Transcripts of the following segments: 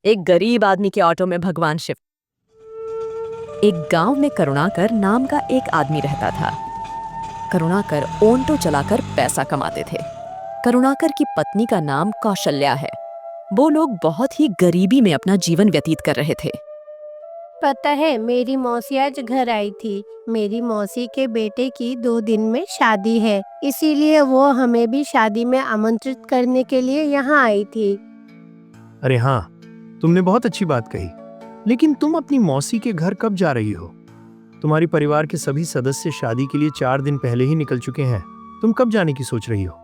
एक गरीब आदमी के ऑटो में भगवान शिव। एक गांव में करुणाकर नाम का एक आदमी रहता था। करुणाकर ऑटो चलाकर पैसा कमाते थे। करुणाकर की पत्नी का नाम कौशल्या है। वो लोग बहुत ही गरीबी में अपना जीवन व्यतीत कर रहे थे। पता है, मेरी मौसी आज घर आई थी। मेरी मौसी के बेटे की 2 दिन में शादी है, इसीलिए वो हमें भी शादी में आमंत्रित करने के लिए यहाँ आई थी। अरे हाँ, तुमने बहुत अच्छी बात कही। लेकिन तुम अपनी मौसी के घर कब जा रही हो? तुम्हारी परिवार के सभी सदस्य शादी के लिए 4 दिन पहले ही निकल चुके हैं। तुम कब जाने की सोच रही हो?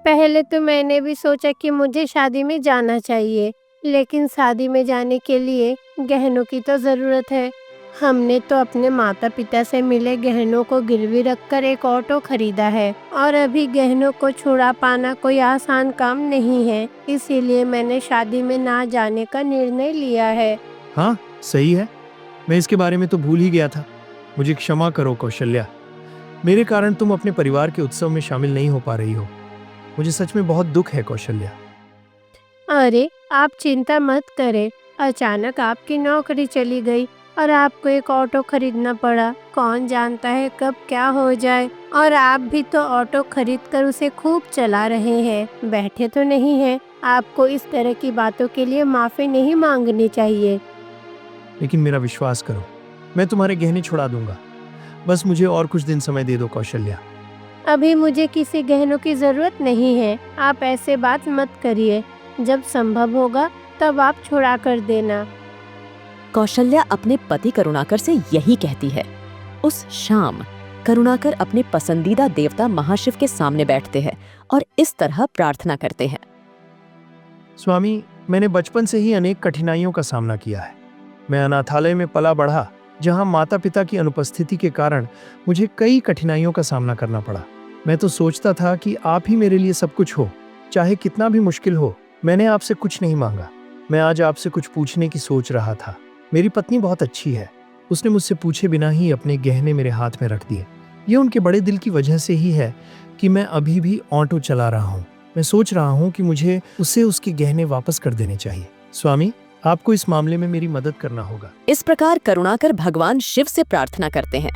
पहले तो मैंने भी सोचा कि मुझे शादी में जाना चाहिए, लेकिन शादी में जाने के लिए गहनों की तो जरूरत है। हमने तो अपने माता पिता से मिले गहनों को गिरवी रखकर एक ऑटो खरीदा है, और अभी गहनों को छुड़ा पाना कोई आसान काम नहीं है। इसीलिए मैंने शादी में ना जाने का निर्णय लिया है। हाँ, सही है। मैं इसके बारे में तो भूल ही गया था। मुझे क्षमा करो कौशल्या। मेरे कारण तुम अपने परिवार के उत्सव में शामिल नहीं हो पा रही हो। मुझे सच में बहुत दुख है कौशल्या। अरे, आप चिंता मत करें। अचानक आपकी नौकरी चली गई और आपको एक ऑटो खरीदना पड़ा। कौन जानता है कब क्या हो जाए। और आप भी तो ऑटो खरीदकर उसे खूब चला रहे हैं, बैठे तो नहीं हैं। आपको इस तरह की बातों के लिए माफी नहीं मांगनी चाहिए। लेकिन मेरा विश्वास करो, मैं तुम्हारे गहने छुड़ा दूंगा। बस मुझे और कुछ दिन समय दे दो कौशल्या। अभी मुझे किसी गहनों की जरूरत नहीं है। आप ऐसे बात मत करिए। जब संभव होगा तब आप छुड़ा कर देना। कौशल्या अपने पति करुणाकर से यही कहती है। उस शाम करुणाकर अपने पसंदीदा देवता महाशिव के सामने बैठते हैं और इस तरह प्रार्थना करते हैं। स्वामी, मैंने बचपन से ही अनेक कठिनाइयों का सामना किया है। मैं अनाथालय में पला बढ़ा, जहां माता पिता की अनुपस्थिति के कारण मुझे कई कठिनाइयों का सामना करना पड़ा। मैं तो सोचता था कि आप ही मेरे लिए सब कुछ हो, चाहे कितना भी मुश्किल हो। मैंने आपसे कुछ नहीं मांगा। मैं आज आपसे कुछ पूछने की सोच रहा था। मेरी पत्नी बहुत अच्छी है। उसने मुझसे पूछे बिना ही अपने गहने मेरे हाथ में रख दिए। ये उनके बड़े दिल की वजह से ही है कि मैं अभी भी ऑटो चला रहा हूँ। मैं सोच रहा हूँ कि मुझे उसे उसके गहने वापस कर देने चाहिए। स्वामी, आपको इस मामले में मेरी मदद करना होगा। इस प्रकार करुणाकर भगवान शिव से प्रार्थना करते हैं।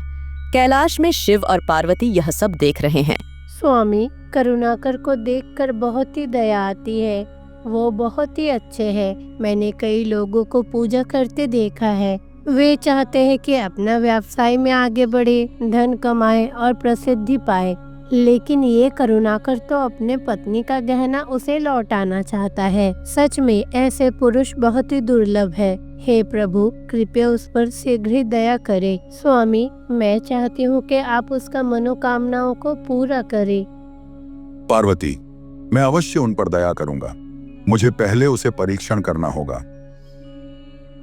कैलाश में शिव और पार्वती यह सब देख रहे हैं। स्वामी, करुणाकर को देखकर बहुत ही दया आती है। वो बहुत ही अच्छे हैं। मैंने कई लोगों को पूजा करते देखा है। वे चाहते हैं कि अपना व्यवसाय में आगे बढ़े, धन कमाए और प्रसिद्धि पाए। लेकिन ये करुणाकर तो अपने पत्नी का गहना उसे लौटाना चाहता है। सच में ऐसे पुरुष बहुत ही दुर्लभ है। हे प्रभु, कृपया उस पर शीघ्र ही दया करें। स्वामी, मैं चाहती हूँ कि आप उसका मनोकामनाओं को पूरा करें। पार्वती, मैं अवश्य उन पर दया करूंगा। मुझे पहले उसे परीक्षण करना होगा।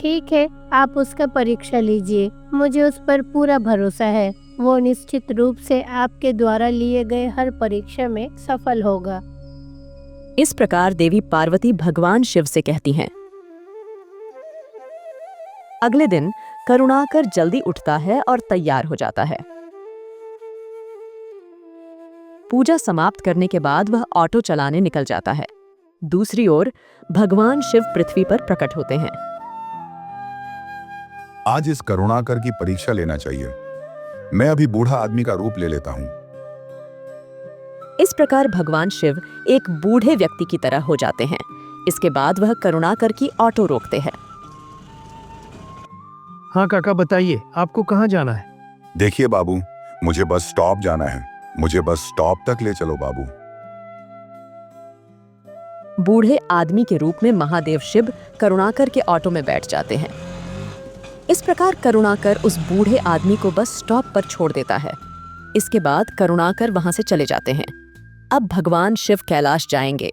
ठीक है, आप उसका परीक्षा लीजिए। मुझे उस पर पूरा भरोसा है। वो निश्चित रूप से आपके द्वारा लिए गए हर परीक्षा में सफल होगा। इस प्रकार देवी पार्वती भगवान शिव से कहती हैं। अगले दिन करुणाकर जल्दी उठता है और तैयार हो जाता है। पूजा समाप्त करने के बाद वह ऑटो चलाने निकल जाता है। दूसरी ओर भगवान शिव पृथ्वी पर प्रकट होते हैं। आज इस करुणाकर की परीक्षा लेना चाहिए। मैं अभी बूढ़ा आदमी का रूप ले लेता हूँ। इस प्रकार भगवान शिव एक बूढ़े व्यक्ति की तरह हो जाते हैं। इसके बाद वह करुणाकर की ऑटो रोकते हैं। हाँ काका, बताइए, आपको कहाँ जाना है? देखिए बाबू, मुझे बस स्टॉप जाना है। मुझे बस स्टॉप तक ले चलो बाबू। बूढ़े आदमी के रूप में महादेव शिव करुणाकर के ऑटो में बैठ जाते हैं। इस प्रकार करुणाकर उस बूढ़े आदमी को बस स्टॉप पर छोड़ देता है। इसके बाद करुणाकर वहां से चले जाते हैं। अब भगवान शिव कैलाश जाएंगे।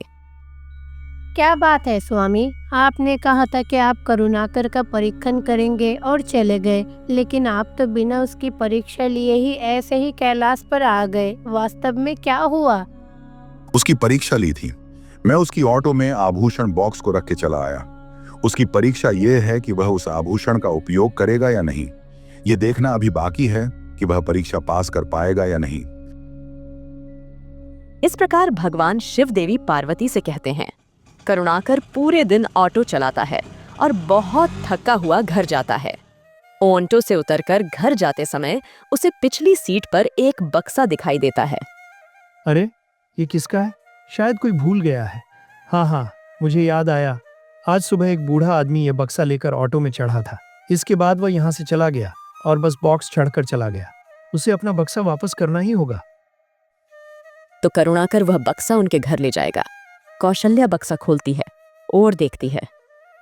क्या बात है स्वामी, आपने कहा था कि आप करुणाकर का परीक्षण करेंगे और चले गए, लेकिन आप तो बिना उसकी परीक्षा लिए ही ऐसे ही कैलाश पर आ गए। वास्तव में क्या हुआ? उसकी परीक्षा ली थी। मैं उसकी ऑटो में आभूषण बॉक्स को रख के चला आया। उसकी परीक्षा यह है कि वह उस आभूषण का उपयोग करेगा या नहीं। ये देखना अभी बाकी है कि वह परीक्षा पास कर पाएगा या नहीं। इस प्रकार भगवान शिव देवी पार्वती से कहते हैं। करुणाकर पूरे दिन ऑटो चलाता है और बहुत थका हुआ घर जाता है। ओंटो से उतरकर घर जाते समय उसे पिछली सीट पर एक बक्सा दिखाई देता है। अरे, ये किसका है? शायद कोई भूल गया है। हाँ, मुझे याद आया। आज सुबह एक बूढ़ा आदमी ये बक्सा लेकर ऑटो में चढ़ा था। इसके बाद वह यहाँ से चला गया और बस बॉक्स चढ़कर चला गया। उसे अपना बक्सा वापस करना ही होगा। तो करुणाकर वह बक्सा उनके घर ले जाएगा। कौशल्या बक्सा खोलती है और देखती है।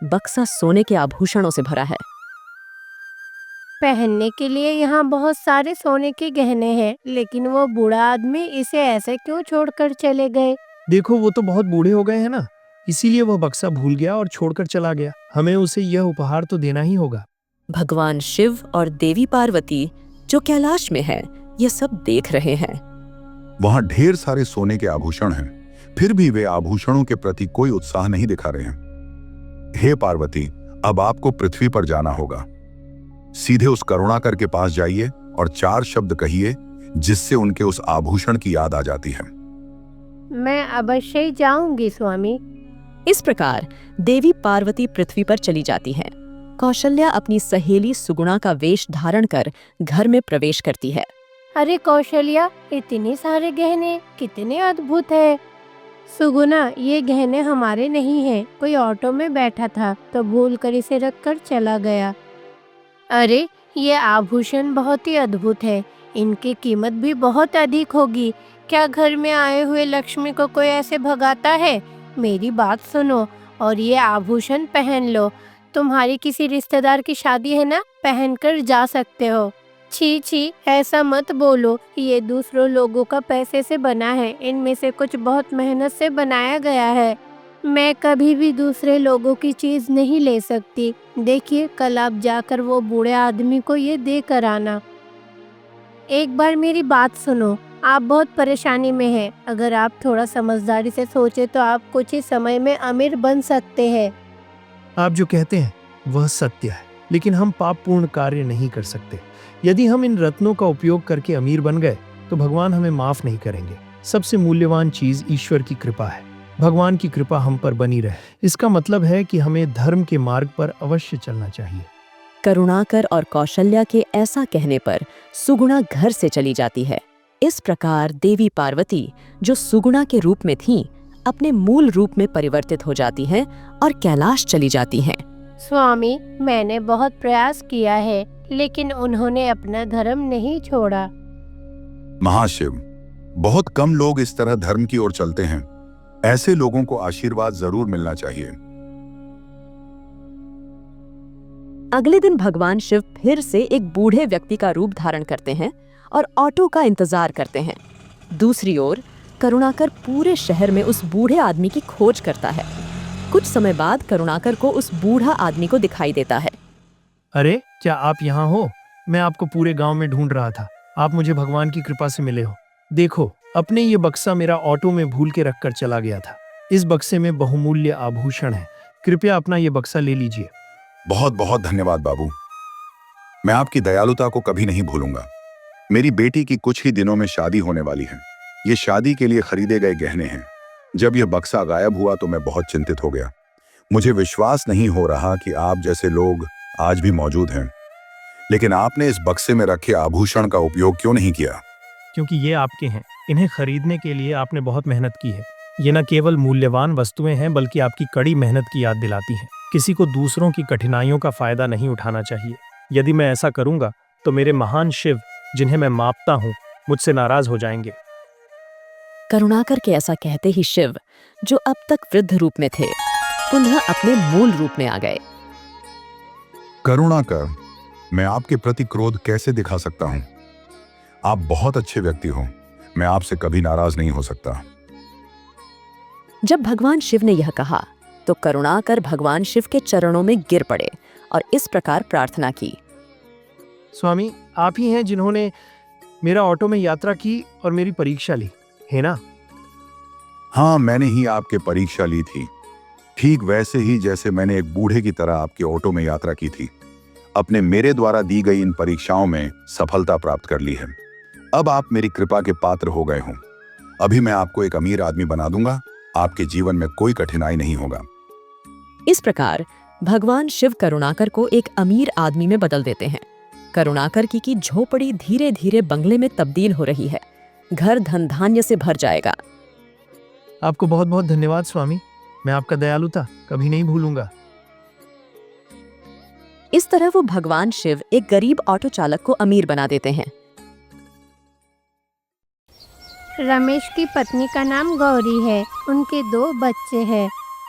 बक्सा सोने के आभूषणों से भरा है। पहनने के लिए यहाँ बहुत सारे सोने के गहने हैं, लेकिन वो बूढ़ा आदमी इसे ऐसे क्यों छोड़कर चले गए? देखो, वो तो बहुत बूढ़े हो गए हैं ना, इसीलिए वह बक्सा भूल गया और छोड़कर चला गया। हमें उसे यह उपहार तो देना ही होगा। भगवान शिव और देवी पार्वती जो कैलाश में है, ये सब देख रहे हैं। वहां ढेर सारे सोने के आभूषण हैं, फिर भी वे आभूषणों के प्रति कोई उत्साह नहीं दिखा रहे हैं। हे पार्वती, अब आपको पृथ्वी पर जाना होगा। सीधे उस करुणाकर के पास जाइए और 4 शब्द कहिए जिससे उनके उस आभूषण की याद आ जाती है। मैं अवश्य ही जाऊंगी स्वामी। इस प्रकार देवी पार्वती पृथ्वी पर चली जाती हैं। कौशल्या अपनी सहेली सुगुणा का वेश धारण कर घर में प्रवेश करती है। अरे कौशल्या, इतने सारे गहने, कितने अद्भुत है। सुगुना, ये गहने हमारे नहीं हैं। कोई ऑटो में बैठा था तो भूलकर इसे रखकर चला गया। अरे, ये आभूषण बहुत ही अद्भुत है। इनकी कीमत भी बहुत अधिक होगी। क्या घर में आए हुए लक्ष्मी को कोई ऐसे भगाता है? मेरी बात सुनो और ये आभूषण पहन लो। तुम्हारी किसी रिश्तेदार की शादी है ना, पहनकर जा सकते हो। छी, ऐसा मत बोलो। ये दूसरों लोगों का पैसे से बना है। इनमें से कुछ बहुत मेहनत से बनाया गया है। मैं कभी भी दूसरे लोगों की चीज नहीं ले सकती। देखिए, कल आप जाकर वो बूढ़े आदमी को ये दे कर आना। एक बार मेरी बात सुनो, आप बहुत परेशानी में हैं। अगर आप थोड़ा समझदारी से सोचे तो आप कुछ ही समय में अमीर बन सकते हैं। आप जो कहते हैं वह सत्य है, लेकिन हम पापपूर्ण कार्य नहीं कर सकते। यदि हम इन रत्नों का उपयोग करके अमीर बन गए तो भगवान हमें माफ नहीं करेंगे। सबसे मूल्यवान चीज ईश्वर की कृपा है। भगवान की कृपा हम पर बनी रहे। इसका मतलब है कि हमें धर्म के मार्ग पर अवश्य चलना चाहिए। करुणाकर और कौशल्या के ऐसा कहने पर सुगुणा घर से चली जाती है। इस प्रकार देवी पार्वती, जो सुगुणा के रूप में थीं, अपने मूल रूप में परिवर्तित हो जाती हैं और कैलाश चली जाती हैं। स्वामी, मैंने बहुत प्रयास किया है, लेकिन उन्होंने अपना धर्म नहीं छोड़ा। महाशिव, बहुत कम लोग इस तरह धर्म की ओर चलते हैं। ऐसे लोगों को आशीर्वाद जरूर मिलना चाहिए। अगले दिन भगवान शिव फिर से एक बूढ़े व्यक्ति का रूप धारण करते हैं और ऑटो का इंतजार करते हैं। दूसरी ओर करुणाकर पूरे शहर में उस बूढ़े आदमी की खोज करता है। कुछ समय बाद करुणाकर को उस बूढ़ा आदमी को दिखाई देता है। अरे, क्या आप यहाँ हो? मैं आपको पूरे गांव में ढूंढ रहा था। आप मुझे भगवान की कृपा से मिले हो। देखो, अपने ये बक्सा मेरा ऑटो में भूल के रखकर चला गया था। इस बक्से में बहुमूल्य आभूषण है। कृपया अपना ये बक्सा ले लीजिए। बहुत बहुत धन्यवाद बाबू। मैं आपकी दयालुता को कभी नहीं भूलूंगा। मेरी बेटी की कुछ ही दिनों में शादी होने वाली है। ये शादी के लिए खरीदे गए गहने हैं। जब यह बक्सा गायब हुआ तो मैं बहुत चिंतित हो गया। मुझे विश्वास नहीं हो रहा कि आप जैसे लोग आज भी मौजूद हैं। लेकिन आपने इस बक्से में रखे आभूषण का उपयोग क्यों नहीं किया? क्योंकि ये आपके हैं। इन्हें खरीदने के लिए आपने बहुत मेहनत की है। ये न केवल मूल्यवान वस्तुएं हैं, बल्कि आपकी कड़ी मेहनत की याद दिलाती हैं। किसी को दूसरों की कठिनाइयों का फायदा नहीं उठाना चाहिए। यदि मैं ऐसा करूंगा तो मेरे महान शिव, जिन्हें मैं मापता हूँ, मुझसे नाराज हो जाएंगे। करुणाकर के ऐसा कहते ही शिव, जो अब तक वृद्ध रूप में थे, पुनः अपने मूल रूप में आ गए। करुणाकर, मैं आपके प्रति क्रोध कैसे दिखा सकता हूं? आप बहुत अच्छे व्यक्ति हो। मैं आपसे कभी नाराज नहीं हो सकता। जब भगवान शिव ने यह कहा तो करुणाकर भगवान शिव के चरणों में गिर पड़े और इस प्रकार प्रार्थना की। स्वामी, आप ही हैं जिन्होंने मेरा ऑटो में यात्रा की और मेरी परीक्षा ली, है ना? हाँ, मैंने ही आपके परीक्षा ली थी, ठीक वैसे ही जैसे मैंने एक बूढ़े की तरह आपके ऑटो में यात्रा की थी। अपने मेरे द्वारा दी गई इन परीक्षाओं में सफलता प्राप्त कर ली है। अब आप मेरी कृपा के पात्र हो गए हों। अभी मैं आपको एक अमीर आदमी बना दूंगा। आपके जीवन में कोई कठिनाई नहीं होगा। इस प्रकार भगवान शिव करुणाकर को एक अमीर आदमी में बदल देते हैं। करुणाकर की झोपड़ी धीरे धीरे बंगले में तब्दील हो रही है। घर धन धान्य से भर जाएगा। आपको बहुत बहुत धन्यवाद स्वामी। मैं आपका दयालुता कभी नहीं भूलूंगा। इस तरह वो भगवान शिव एक गरीब ऑटो चालक को अमीर बना देते हैं। रमेश की पत्नी का नाम गौरी है। उनके 2 बच्चे हैं।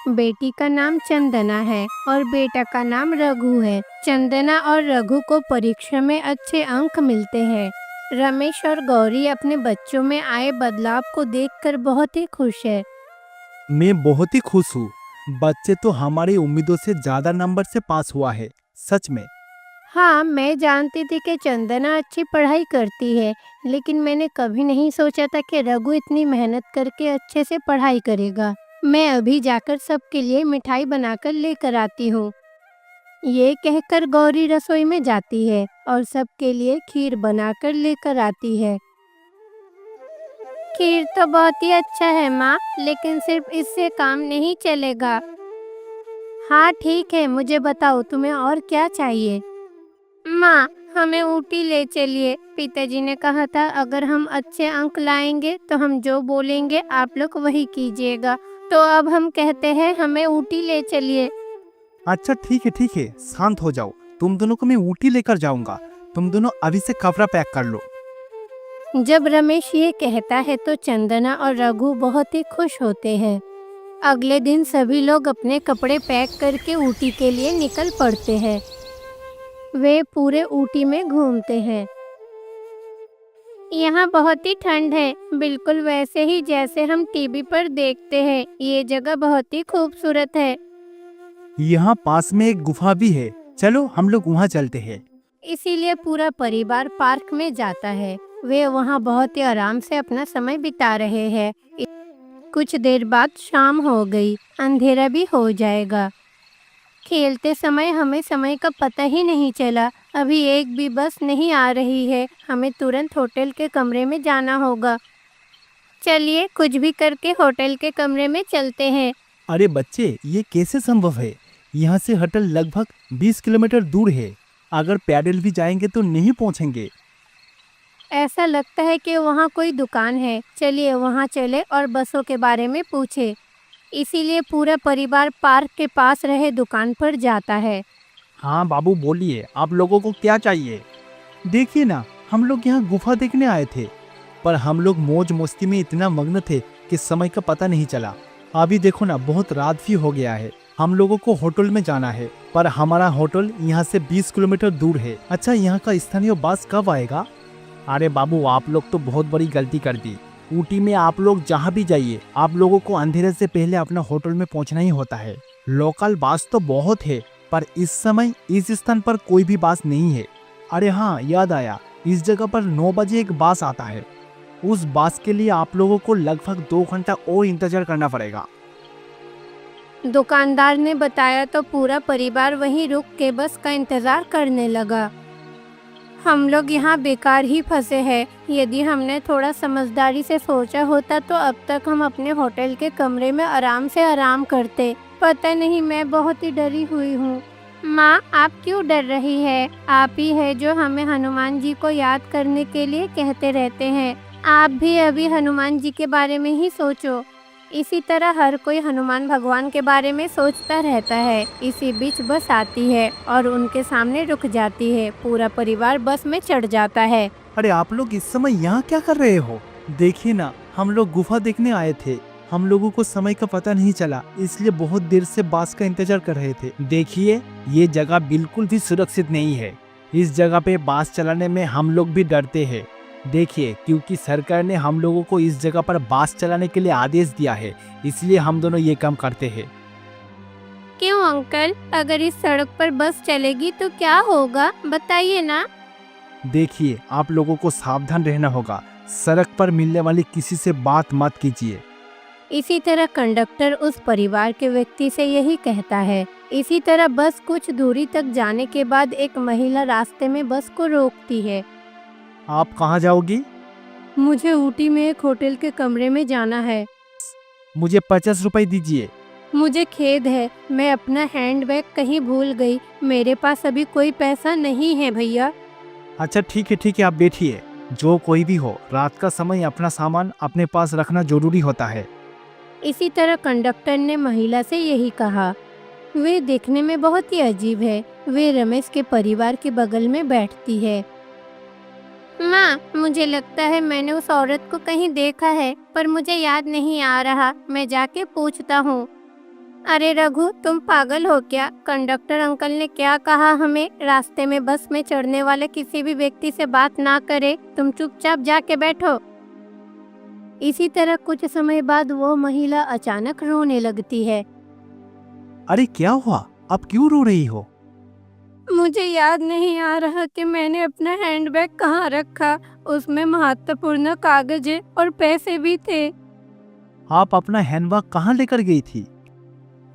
बेटी का नाम चंदना है और बेटा का नाम रघु है। चंदना और रघु को परीक्षा में अच्छे अंक मिलते हैं। रमेश और गौरी अपने बच्चों में आए बदलाव को देखकर बहुत ही खुश है। मैं बहुत ही खुश हूँ। बच्चे तो हमारी उम्मीदों से ज्यादा नंबर से पास हुआ है, सच में। हाँ, मैं जानती थी कि चंदना अच्छी पढ़ाई करती है, लेकिन मैंने कभी नहीं सोचा था कि रघु इतनी मेहनत करके अच्छे से पढ़ाई करेगा। मैं अभी जाकर सबके लिए मिठाई बनाकर लेकर आती हूँ। ये कहकर गौरी रसोई में जाती है और सबके लिए खीर बनाकर लेकर आती है। खीर तो बहुत ही अच्छा है माँ, लेकिन सिर्फ इससे काम नहीं चलेगा। हाँ ठीक है, मुझे बताओ तुम्हें और क्या चाहिए। माँ, हमें ऊटी ले चलिए। पिताजी ने कहा था अगर हम अच्छे अंक लाएंगे तो हम जो बोलेंगे आप लोग वही कीजिएगा। तो अब हम कहते हैं हमें ऊटी ले चलिए। अच्छा ठीक है, शांत हो जाओ। तुम दोनों को मैं ऊटी लेकर जाऊंगा। तुम दोनों अभी से कपड़ा पैक कर लो। जब रमेश ये कहता है तो चंदना और रघु बहुत ही खुश होते हैं। अगले दिन सभी लोग अपने कपड़े पैक करके ऊटी के लिए निकल पड़ते हैं। वे पूरे ऊटी में घूमते हैं। यहाँ बहुत ही ठंड है, बिल्कुल वैसे ही जैसे हम टीवी पर देखते हैं। ये जगह बहुत ही खूबसूरत है। यहाँ पास में एक गुफा भी है, चलो हम लोग वहाँ चलते हैं। इसीलिए पूरा परिवार पार्क में जाता है। वे वहाँ बहुत ही आराम से अपना समय बिता रहे हैं। कुछ देर बाद शाम हो गई, अंधेरा भी हो जाएगा। खेलते समय हमें समय का पता ही नहीं चला। अभी एक भी बस नहीं आ रही है। हमें तुरंत होटल के कमरे में जाना होगा। चलिए कुछ भी करके होटल के कमरे में चलते हैं। अरे बच्चे, ये कैसे संभव है? यहाँ से होटल लगभग 20 किलोमीटर दूर है। अगर पैदल भी जाएंगे तो नहीं पहुँचेंगे। ऐसा लगता है कि वहाँ कोई दुकान है। चलिए वहाँ चले और बसों के बारे में पूछे। इसीलिए पूरा परिवार पार्क के पास रहे दुकान पर जाता है। हाँ बाबू बोलिए, आप लोगों को क्या चाहिए? देखिए ना, हम लोग यहाँ गुफा देखने आए थे, पर हम लोग मौज मस्ती में इतना मग्न थे कि समय का पता नहीं चला। अभी देखो ना, बहुत रात भी हो गया है। हम लोगों को होटल में जाना है, पर हमारा होटल यहाँ से 20 किलोमीटर दूर है। अच्छा, यहाँ का स्थानीय बस कब आएगा? अरे बाबू, आप लोग तो बहुत बड़ी गलती कर दी। ऊटी में आप लोग जहाँ भी जाइए, आप लोगों को अंधेरे से पहले अपना होटल में पहुँचना ही होता है। लोकल बस तो बहुत है, पर इस समय इस स्थान पर कोई भी बस नहीं है। अरे हाँ, याद आया, इस जगह पर 9 बजे एक बस आता है। उस बस के लिए आप लोगों को लगभग 2 घंटा और इंतजार करना पड़ेगा। दुकानदार ने बताया तो पूरा परिवार वहीं रुक के बस का इंतजार करने लगा। हम लोग यहाँ बेकार ही फंसे हैं। यदि हमने थोड़ा समझदारी से सोचा होता तो अब तक हम अपने होटल के कमरे में आराम से आराम करते। पता नहीं, मैं बहुत ही डरी हुई हूँ। माँ, आप क्यों डर रही है? आप ही है जो हमें हनुमान जी को याद करने के लिए कहते रहते हैं। आप भी अभी हनुमान जी के बारे में ही सोचो। इसी तरह हर कोई हनुमान भगवान के बारे में सोचता रहता है। इसी बीच बस आती है और उनके सामने रुक जाती है। पूरा परिवार बस में चढ़ जाता है। अरे आप लोग इस समय यहाँ क्या कर रहे हो? देखिए ना, हम लोग गुफा देखने आए थे। हम लोगों को समय का पता नहीं चला, इसलिए बहुत देर से बस का इंतजार कर रहे थे। देखिए, ये जगह बिल्कुल भी सुरक्षित नहीं है। इस जगह पे बस चलाने में हम लोग भी डरते हैं। देखिए, क्योंकि सरकार ने हम लोगों को इस जगह पर बस चलाने के लिए आदेश दिया है, इसलिए हम दोनों ये काम करते हैं। क्यों अंकल? अगर इस सड़क पर बस चलेगी तो क्या होगा, बताइए ना। देखिए, आप लोगों को सावधान रहना होगा। सड़क पर मिलने वाली किसी से बात मत कीजिए। इसी तरह कंडक्टर उस परिवार के व्यक्ति से यही कहता है। इसी तरह बस कुछ दूरी तक जाने के बाद एक महिला रास्ते में बस को रोकती है। आप कहाँ जाओगी? मुझे ऊटी में एक होटल के कमरे में जाना है। मुझे 50 रुपए दीजिए। मुझे खेद है, मैं अपना हैंडबैग कहीं भूल गई। मेरे पास अभी कोई पैसा नहीं है भैया। अच्छा ठीक है, आप बैठिए। जो कोई भी हो, रात का समय अपना सामान अपने पास रखना जरूरी होता है। इसी तरह कंडक्टर ने महिला से यही कहा। वे देखने में बहुत ही अजीब है। वे रमेश के परिवार के बगल में बैठती है। माँ, मुझे लगता है मैंने उस औरत को कहीं देखा है, पर मुझे याद नहीं आ रहा। मैं जाके पूछता हूँ। अरे रघु, तुम पागल हो क्या? कंडक्टर अंकल ने क्या कहा हमें? रास्ते में बस में चढ़ने वाले किसी भी व्यक्ति से बात ना करे। तुम चुपचाप जाके बैठो। इसी तरह कुछ समय बाद वो महिला अचानक रोने लगती है। अरे क्या हुआ? आप क्यों रो रही हो? मुझे याद नहीं आ रहा कि मैंने अपना हैंडबैग कहाँ रखा। उसमें महत्वपूर्ण कागजें और पैसे भी थे। आप अपना हैंडबैग कहाँ लेकर गई थी?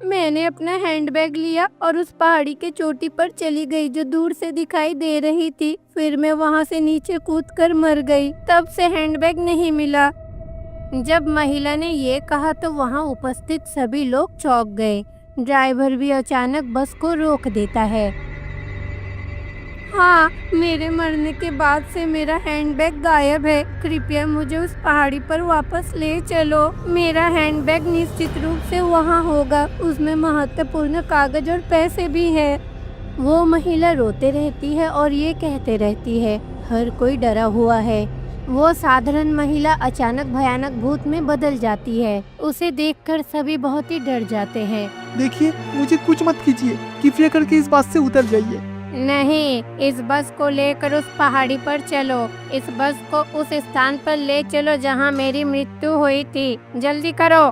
मैंने अपना हैंडबैग लिया और उस पहाड़ी के चोटी पर चली गई जो दूर से दिखाई दे रही थी। फिर मैं वहाँ से नीचे कूदकर मर गई। तब से हैंडबैग नहीं मिला। जब महिला ने ये कहा तो वहाँ उपस्थित सभी लोग चौंक गए। ड्राइवर भी अचानक बस को रोक देता है। हाँ, मेरे मरने के बाद से मेरा हैंडबैग गायब है। कृपया मुझे उस पहाड़ी पर वापस ले चलो। मेरा हैंडबैग निश्चित रूप से वहाँ होगा। उसमें महत्वपूर्ण कागज और पैसे भी है। वो महिला रोते रहती है और ये कहते रहती है, हर कोई डरा हुआ है। वो साधारण महिला अचानक भयानक भूत में बदल जाती है। उसे देखकर सभी बहुत ही डर जाते हैं। देखिए, मुझे कुछ मत कीजिए। कृपया करके इस बात से उतर जाइए। नहीं, इस बस को लेकर उस पहाड़ी पर चलो। इस बस को उस स्थान पर ले चलो जहां मेरी मृत्यु हुई थी। जल्दी करो।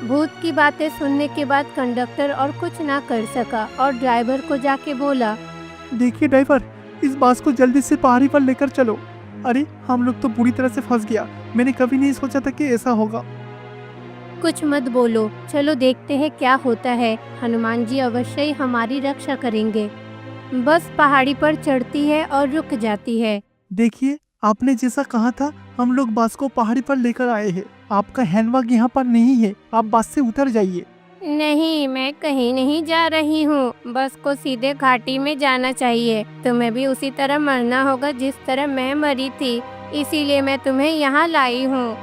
भूत की बातें सुनने के बाद कंडक्टर और कुछ ना कर सका और ड्राइवर को जाके बोला, देखिए ड्राइवर, इस बस को जल्दी से पहाड़ी पर लेकर चलो। अरे हम लोग तो बुरी तरह से फंस गया। मैंने कभी नहीं सोचा था कि ऐसा होगा। कुछ मत बोलो, चलो देखते हैं क्या होता है। हनुमान जी अवश्य ही हमारी रक्षा करेंगे। बस पहाड़ी पर चढ़ती है और रुक जाती है। देखिए, आपने जैसा कहा था, हम लोग बस को पहाड़ी पर लेकर आए हैं। आपका हैंडबैग यहाँ पर नहीं है। आप बस से उतर जाइए। नहीं, मैं कहीं नहीं जा रही हूँ। बस को सीधे घाटी में जाना चाहिए। तुम्हें भी उसी तरह मरना होगा जिस तरह मैं मरी थी। इसीलिए मैं तुम्हें यहाँ लाई हूँ।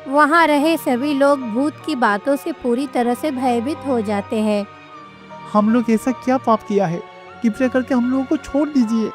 वहाँ रहे सभी लोग भूत की बातों से पूरी तरह से भयभीत हो जाते हैं। हम लोग ऐसा क्या पाप किया है? कृपया करके हम लोगों को छोड़ दीजिए।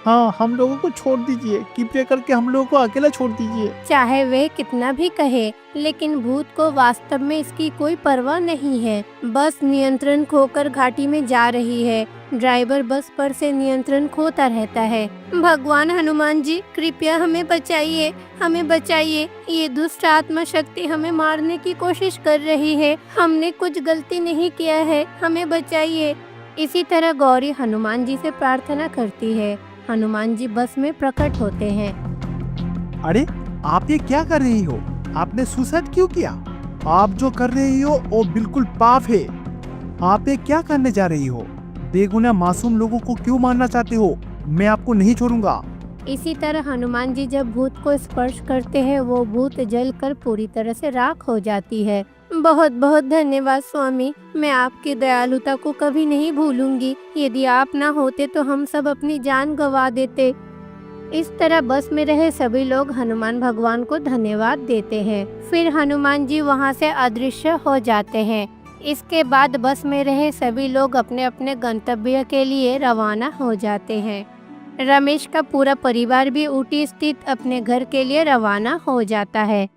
हाँ, हम लोगों को छोड़ दीजिए। कृपया करके हम लोगों को अकेला छोड़ दीजिए। चाहे वे कितना भी कहे, लेकिन भूत को वास्तव में इसकी कोई परवाह नहीं है। बस नियंत्रण खोकर घाटी में जा रही है। ड्राइवर बस पर से नियंत्रण खोता रहता है। भगवान हनुमान जी, कृपया हमें बचाइए, हमें बचाइए। ये दुष्ट आत्मा शक्ति हमें मारने की कोशिश कर रही है। हमने कुछ गलती नहीं किया है, हमें बचाइए। इसी तरह गौरी हनुमान जी से प्रार्थना करती है। हनुमान जी बस में प्रकट होते हैं। अरे आप ये क्या कर रही हो? आपने सुसाइड क्यों किया? आप जो कर रही हो वो बिल्कुल पाप है। आप ये क्या करने जा रही हो? बेगुनाह मासूम लोगों को क्यों मारना चाहते हो? मैं आपको नहीं छोड़ूंगा। इसी तरह हनुमान जी जब भूत को स्पर्श करते हैं, वो भूत जलकर पूरी तरह से राख हो जाती है। बहुत बहुत धन्यवाद स्वामी, मैं आपकी दयालुता को कभी नहीं भूलूंगी। यदि आप ना होते तो हम सब अपनी जान गंवा देते। इस तरह बस में रहे सभी लोग हनुमान भगवान को धन्यवाद देते हैं। फिर हनुमान जी वहां से अदृश्य हो जाते हैं। इसके बाद बस में रहे सभी लोग अपने अपने गंतव्य के लिए रवाना हो जाते हैं। रमेश का पूरा परिवार भी ऊटी स्थित अपने घर के लिए रवाना हो जाता है।